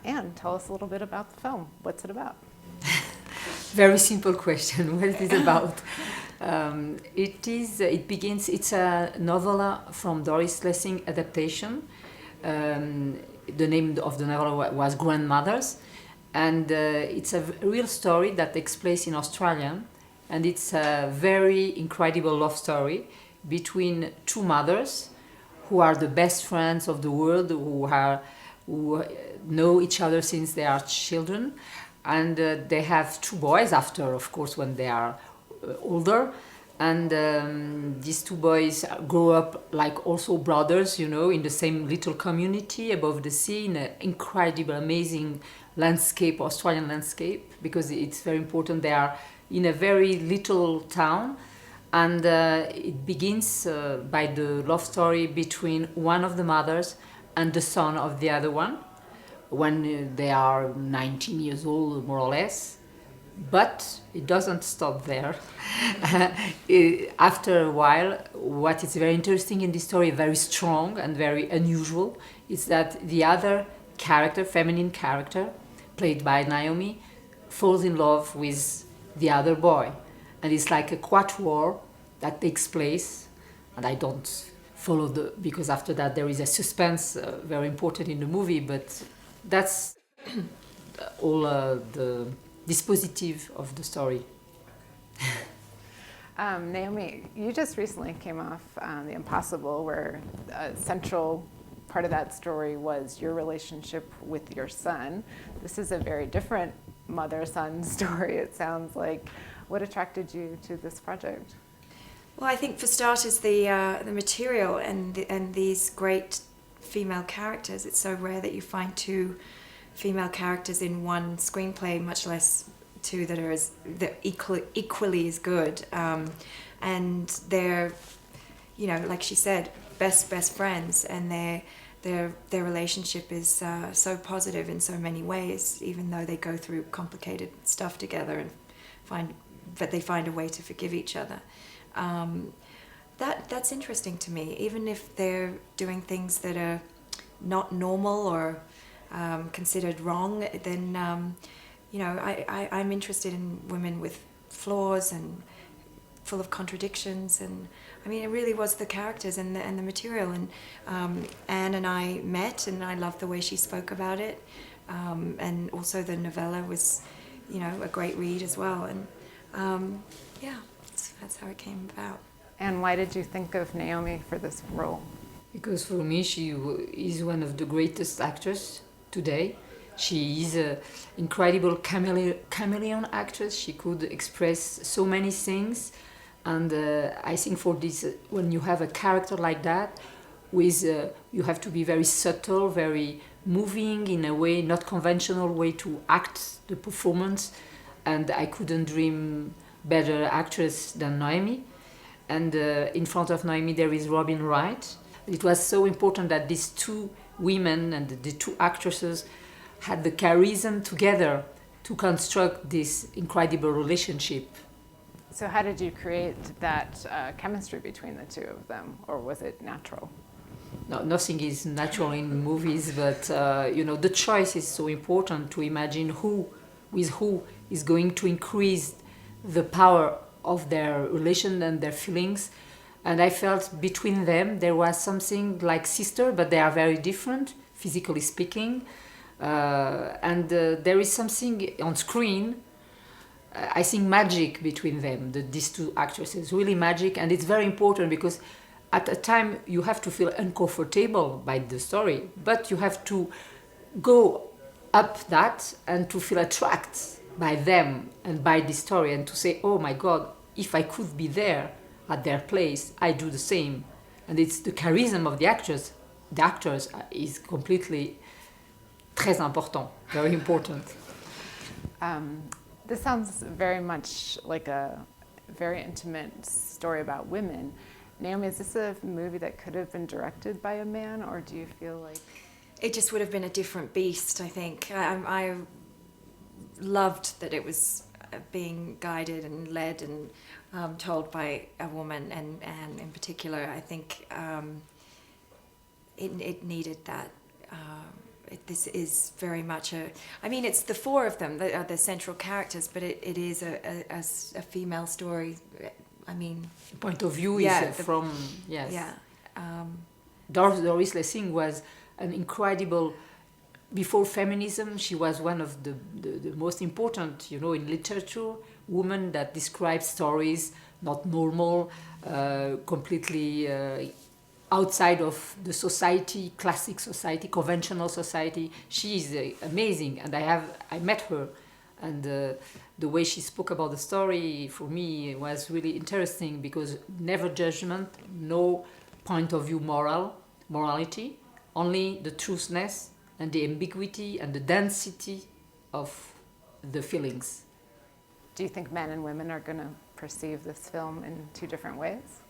Anne, tell us a little bit about the film. What's it about? Very simple question. What is it about? It begins. It's a novella from Doris Lessing adaptation. The name of the novel was Grandmothers, and it's a real story that takes place in Australia, and it's a very incredible love story between two mothers who are the best friends of the world, who know each other since they are children, and they have two boys after, of course, when they are older. And these two boys grow up like also brothers, in the same little community above the sea, in an incredible, amazing landscape, Australian landscape, because it's very important. They are in a very little town, and it begins by the love story between one of the mothers and the son of the other one, when they are 19 years old, more or less. But it doesn't stop there. After a while, what is very interesting in this story, very strong and very unusual, is that the other character, feminine character, played by Naomi, falls in love with the other boy. And it's like a quatuor that takes place, and I don't follow because after that there is a suspense very important in the movie, but that's all the dispositive of the story. Naomi, you just recently came off The Impossible, where a central part of that story was your relationship with your son. This is a very different mother-son story, it sounds like. What attracted you to this project? Well, I think for starters, the material and these great female characters. It's so rare that you find two female characters in one screenplay, much less two that are equally as good. And they're, like she said, best friends, and their relationship is so positive in so many ways, even though they go through complicated stuff together and they find a way to forgive each other. That's interesting to me, even if they're doing things that are not normal or considered wrong, then I'm interested in women with flaws and full of contradictions. And I mean, it really was the characters and the material. And Anne and I met, and I loved the way she spoke about it. And also the novella was, a great read as well. And that's how it came about. And why did you think of Naomi for this role? Because for me, she is one of the greatest actors today. She is an incredible chameleon actress. She could express so many things. And I think for this, when you have a character like that, you have to be very subtle, very moving in a way, not conventional way to act the performance. And I couldn't dream better actress than Naomi. And in front of Naomi there is Robin Wright. It was so important that these two women and the two actresses had the charisma together to construct this incredible relationship. So how did you create that chemistry between the two of them, or was it natural? No, nothing is natural in movies, but the choice is so important to imagine who is going to increase the power of their relation and their feelings. And I felt between them there was something like sister, but they are very different, physically speaking. And there is something on screen, I think magic between them, these two actresses, really magic. And it's very important because at a time you have to feel uncomfortable by the story, but you have to go up that and to feel attracted by them and by the story, and to say, oh my God, if I could be there at their place, I do the same. And it's the charisma of the actors. The actors is completely très important, very important. This sounds very much like a very intimate story about women. Naomi, is this a movie that could have been directed by a man, or do you feel like... It just would have been a different beast, I think. I loved that it was being guided and led and told by a woman, and in particular, I think it needed that. this is very much I mean, it's the four of them that are the central characters, but it is a female story. I mean, Point of view yeah, is from, yes. yeah. Doris Lessing was an incredible, before feminism, she was one of the most important, you know, in literature, women that describe stories not normal, completely outside of the society, classic society, conventional society. She is amazing, and I met her, and the way she spoke about the story for me was really interesting, because never judgment, no point of view morality, only the truthness and the ambiguity and the density of the feelings. Do you think men and women are going to perceive this film in two different ways?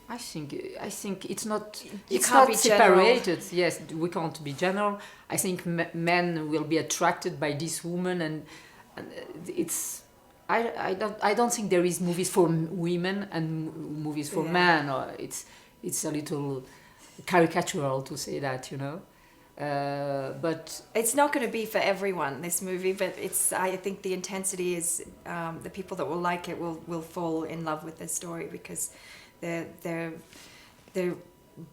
I think it's not can't be separated. Yes, we can't be general. I think men will be attracted by this woman, and it's. I don't think there is movies for women and movies for men. Or it's a little caricatural to say that, you know. But it's not going to be for everyone, this movie, but I think the intensity is the people that will like it will fall in love with this story, because their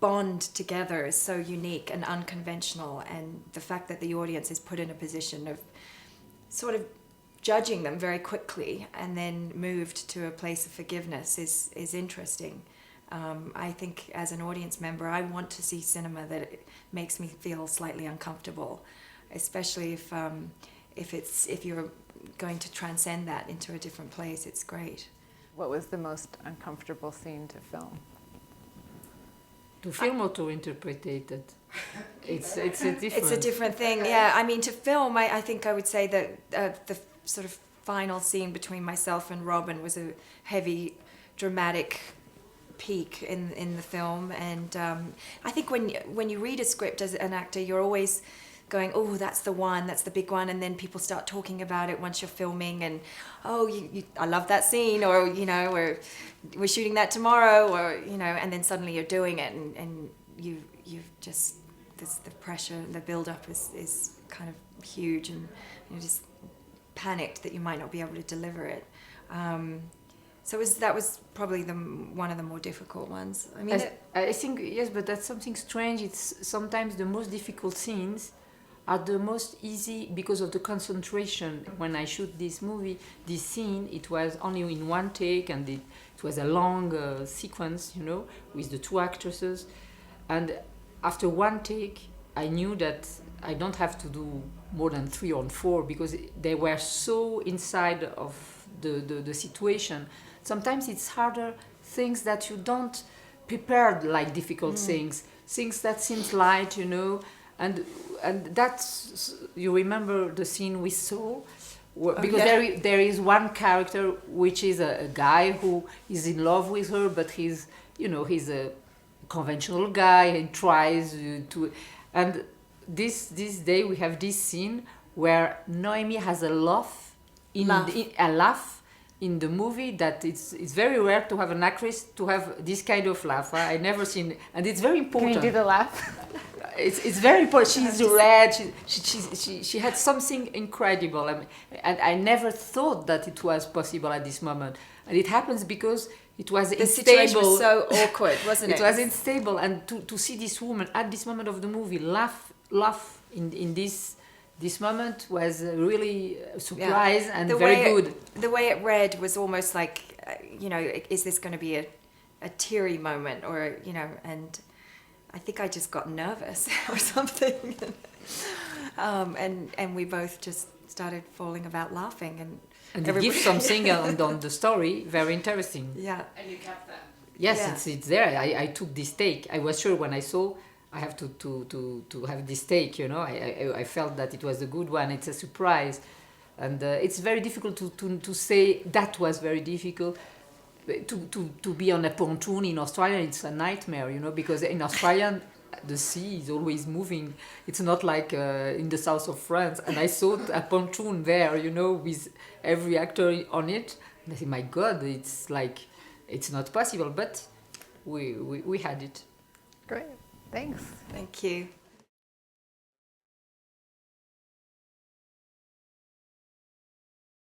bond together is so unique and unconventional, and the fact that the audience is put in a position of sort of judging them very quickly and then moved to a place of forgiveness is interesting. I think as an audience member, I want to see cinema that makes me feel slightly uncomfortable, especially if you're going to transcend that into a different place. It's great. What was the most uncomfortable scene to film? to film or to interpret it? It's a different. It's a different thing. Yeah, I mean, to film, I think I would say that the sort of final scene between myself and Robin was a heavy, dramatic peak in the film. And I think when you read a script as an actor, you're always going, oh, that's the one, that's the big one, and then people start talking about it once you're filming, and oh, I love that scene, or we're shooting that tomorrow, or and then suddenly you're doing it, and you've just the pressure, the build up is kind of huge, and you're just panicked that you might not be able to deliver it. So that was probably one of the more difficult ones. I mean, I think yes, but that's something strange. It's sometimes the most difficult scenes are the most easy because of the concentration. When I shoot this scene, it was only in one take, and it was a long sequence, with the two actresses. And after one take, I knew that I don't have to do more than 3 or 4 because they were so inside of the situation. Sometimes it's harder things that you don't prepare, like difficult things that seems light, and that's, you remember the scene we saw, because there is one character which is a guy who is in love with her, but he's a conventional guy and tries to, and this day we have this scene where Naomi has a laugh in the movie that it's very rare to have an actress to have this kind of laugh. I never seen, and it's very important. Can you do the laugh? It's very important. She's red. She had something incredible, and I never thought that it was possible at this moment. And it happens because it was unstable. The situation was so awkward, wasn't it? It was unstable, and to see this woman at this moment of the movie laugh in this moment was really a surprise and very good. The way it read was almost like, is this going to be a teary moment, or and I think I just got nervous or something, and we both just started falling about laughing, and it gives something on the story very interesting. Yeah, and you kept that. Yes, it's there. I took this take. I was sure when I saw I have to have this take. I felt that it was a good one. It's a surprise, and it's very difficult to say. That was very difficult. To be on a pontoon in Australia, it's a nightmare, because in Australia the sea is always moving. It's not like in the south of France. And I saw a pontoon there, with every actor on it. And I said, my God, it's not possible. But we had it. Great, thanks. Thank you.